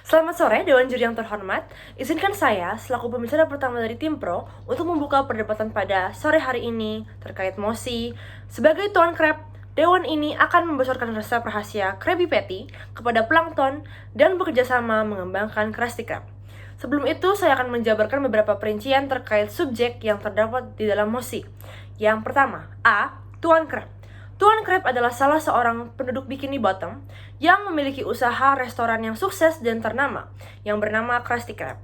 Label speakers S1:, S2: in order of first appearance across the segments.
S1: Selamat sore, Dewan Juri yang terhormat. Izinkan saya, selaku pembicara pertama dari tim Pro, untuk membuka perdebatan pada sore hari ini terkait mosi. Sebagai Tuan Crab, Dewan ini akan membocorkan resep rahasia Krabby Patty kepada plankton dan bekerjasama mengembangkan Krusty Krab. Sebelum itu, saya akan menjabarkan beberapa perincian terkait subjek yang terdapat di dalam mosi. Yang pertama, A. Tuan Crab. Tuan Crab adalah salah seorang penduduk Bikini Bottom yang memiliki usaha restoran yang sukses dan ternama, yang bernama Krusty Krab.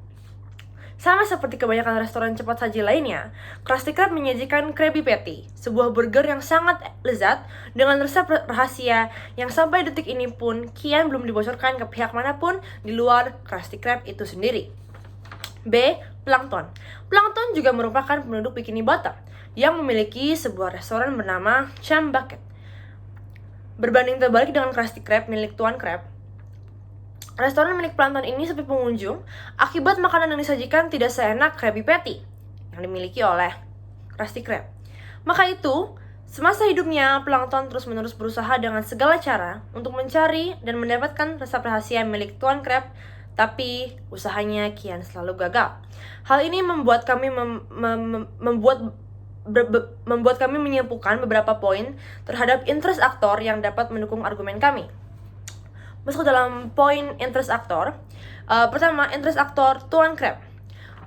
S1: Sama seperti kebanyakan restoran cepat saji lainnya, Krusty Krab menyajikan Krabby Patty, sebuah burger yang sangat lezat dengan resep rahasia yang sampai detik ini pun kian belum dibocorkan ke pihak manapun di luar Krusty Krab itu sendiri. B. Plankton. Plankton juga merupakan penduduk Bikini Bottom yang memiliki sebuah restoran bernama Chum Bucket. Berbanding terbalik dengan Krusty Krab milik Tuan Crab, restoran milik Plankton ini sepi pengunjung akibat makanan yang disajikan tidak seenak Krabby Patty yang dimiliki oleh Krusty Krab. Maka itu, semasa hidupnya Plankton terus-menerus berusaha dengan segala cara untuk mencari dan mendapatkan resep rahasia milik Tuan Crab, tapi usahanya kian selalu gagal. Hal ini membuat kami membuat kami menyimpulkan beberapa poin terhadap interest aktor yang dapat mendukung argumen kami. Masuk dalam poin interest aktor. Pertama, interest aktor Tuan Crab.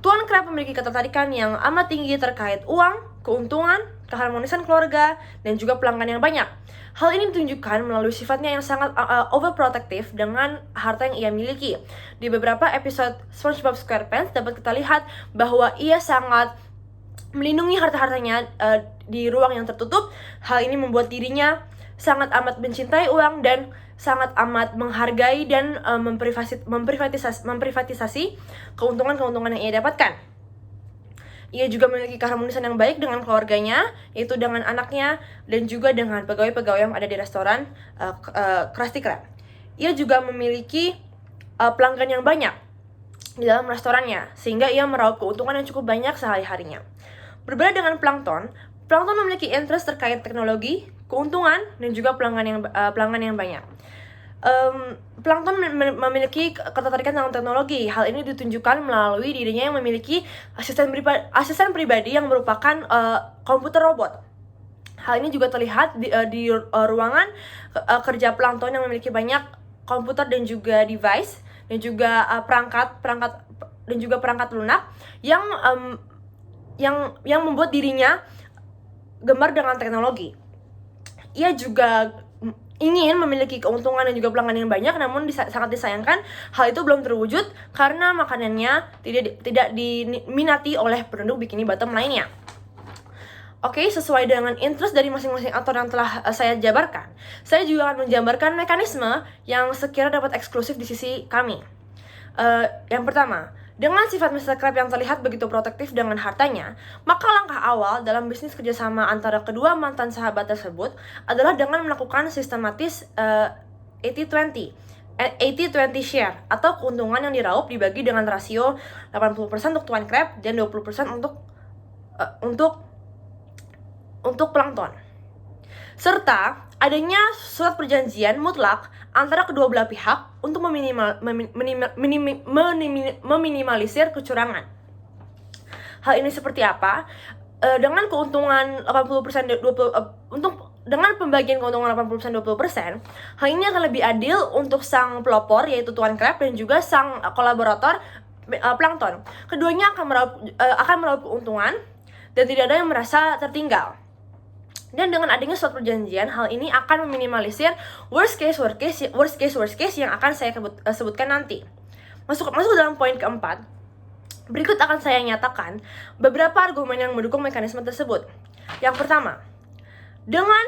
S1: Tuan Crab memiliki ketertarikan yang amat tinggi terkait uang, keuntungan, keharmonisan keluarga, dan juga pelanggan yang banyak. Hal ini ditunjukkan melalui sifatnya yang sangat overprotective dengan harta yang ia miliki. Di beberapa episode SpongeBob SquarePants dapat kita lihat bahwa ia sangat melindungi harta-hartanya di ruang yang tertutup. Hal ini membuat dirinya sangat amat mencintai uang dan sangat amat menghargai dan memprivatisasi keuntungan-keuntungan yang ia dapatkan. Ia juga memiliki keharmonisan yang baik dengan keluarganya, yaitu dengan anaknya dan juga dengan pegawai-pegawai yang ada di restoran Krusty Krab. Ia juga memiliki pelanggan yang banyak di dalam restorannya, sehingga ia meraup keuntungan yang cukup banyak sehari-harinya. Berbeda dengan Plankton memiliki interest terkait teknologi, keuntungan, dan juga pelanggan yang banyak. Plankton memiliki ketertarikan dalam teknologi. Hal ini ditunjukkan melalui dirinya yang memiliki asisten pribadi yang merupakan komputer robot. Hal ini juga terlihat di ruangan kerja Plankton yang memiliki banyak komputer dan juga device dan juga perangkat lunak yang membuat dirinya gemar dengan teknologi. Ia juga ingin memiliki keuntungan dan juga pelanggan yang banyak, namun sangat disayangkan hal itu belum terwujud karena makanannya tidak diminati oleh penduduk Bikini Bottom lainnya. Oke, sesuai dengan interest dari masing-masing aktor yang telah saya jabarkan, saya juga akan menjabarkan mekanisme yang sekiranya dapat eksklusif di sisi kami. Yang pertama, dengan sifat Mr. Crab yang terlihat begitu protektif dengan hartanya, maka langkah awal dalam bisnis kerjasama antara kedua mantan sahabat tersebut adalah dengan melakukan sistematis 80-20 share atau keuntungan yang diraup dibagi dengan rasio 80% untuk Tuan Crab dan 20% untuk Plankton. Serta adanya surat perjanjian mutlak antara kedua belah pihak untuk meminimalisir kecurangan. Hal ini seperti apa? Dengan keuntungan 80% dengan pembagian keuntungan 80% 20%, hal ini akan lebih adil untuk sang pelopor yaitu Tuan Crab dan juga sang kolaborator Plankton. Keduanya akan meraup keuntungan dan tidak ada yang merasa tertinggal. Dan dengan adanya suatu perjanjian, hal ini akan meminimalisir worst case yang akan saya sebutkan nanti. Masuk dalam poin keempat. Berikut akan saya nyatakan beberapa argumen yang mendukung mekanisme tersebut. Yang pertama, dengan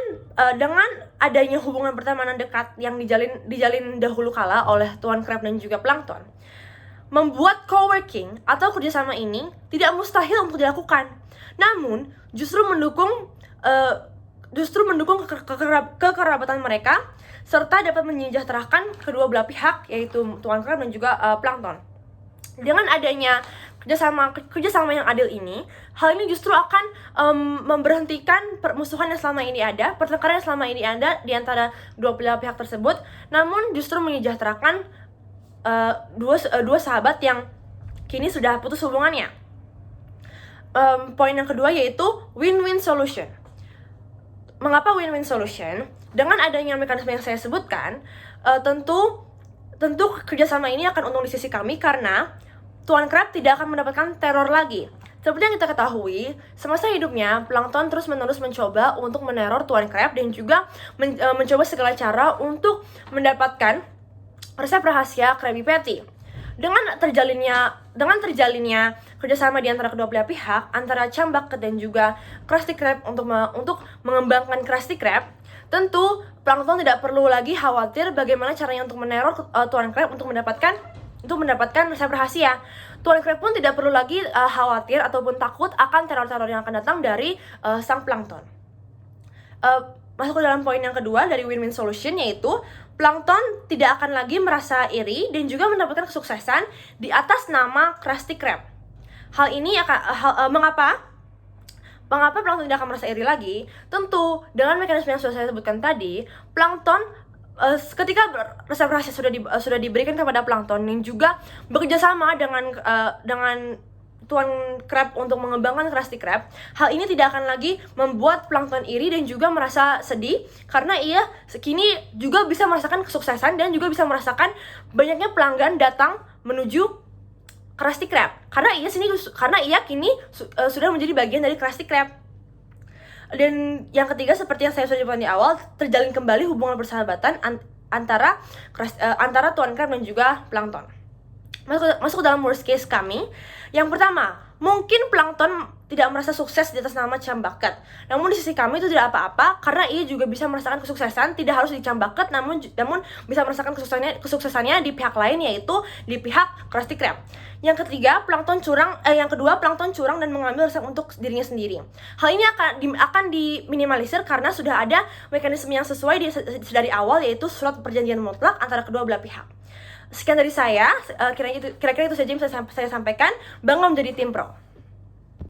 S1: adanya hubungan pertemanan dekat yang dijalin dahulu kala oleh Tuan Crab dan juga Plankton, membuat co-working atau kerjasama ini tidak mustahil untuk dilakukan, namun justru mendukung kekerabatan mereka serta dapat menyejahterakan kedua belah pihak yaitu Tuan Crab dan juga Plankton. Dengan adanya kerjasama yang adil ini, hal ini justru akan memberhentikan permusuhan yang selama ini ada, pertengkaran yang selama ini ada di antara dua belah pihak tersebut, namun justru menyejahterakan dua sahabat yang kini sudah putus hubungannya. Poin yang kedua yaitu win-win solution. Mengapa win-win solution? Dengan adanya mekanisme yang saya sebutkan, tentu kerjasama ini akan untung di sisi kami karena Tuan Crab tidak akan mendapatkan teror lagi. Seperti yang kita ketahui, semasa hidupnya Plankton terus-menerus mencoba untuk meneror Tuan Crab dan juga mencoba segala cara untuk mendapatkan resep rahasia Krabby Patty. Dengan terjalinnya kerjasama di antara kedua belah pihak, antara Chum Bucket dan juga Krusty Krab untuk mengembangkan Krusty Krab, tentu Plankton tidak perlu lagi khawatir bagaimana caranya untuk meneror Tuan Crab untuk mendapatkan resep rahasia. Tuan Crab pun tidak perlu lagi khawatir ataupun takut akan teror-teror yang akan datang dari sang Plankton. Masuk ke dalam poin yang kedua dari win-win solution, yaitu Plankton tidak akan lagi merasa iri dan juga mendapatkan kesuksesan di atas nama Krusty Krab. Hal ini mengapa Plankton tidak akan merasa iri lagi? Tentu dengan mekanisme yang sudah saya sebutkan tadi, Plankton ketika resep rahasia sudah diberikan kepada Plankton yang juga bekerja sama dengan Tuan Crab untuk mengembangkan Krusty Krab, hal ini tidak akan lagi membuat Plankton iri dan juga merasa sedih karena ia kini juga bisa merasakan kesuksesan dan juga bisa merasakan banyaknya pelanggan datang menuju Krusty Krab karena ia kini sudah menjadi bagian dari Krusty Krab. Dan yang ketiga, seperti yang saya sudah sebutkan di awal, terjalin kembali hubungan persahabatan antara Tuan Crab dan juga Plankton. Masuk ke dalam worst case kami. Yang pertama, mungkin Plankton tidak merasa sukses di atas nama Chum Bucket. Namun di sisi kami itu tidak apa-apa karena ia juga bisa merasakan kesuksesan tidak harus di Chum Bucket, namun bisa merasakan kesuksesannya di pihak lain, yaitu di pihak Krusty Krab. Yang kedua, Plankton curang dan mengambil resep untuk dirinya sendiri. Hal ini akan diminimalisir karena sudah ada mekanisme yang sesuai dari awal, yaitu surat perjanjian mutlak antara kedua belah pihak. Sekian dari saya, kira-kira itu saja yang saya sampaikan. Bangga menjadi tim pro.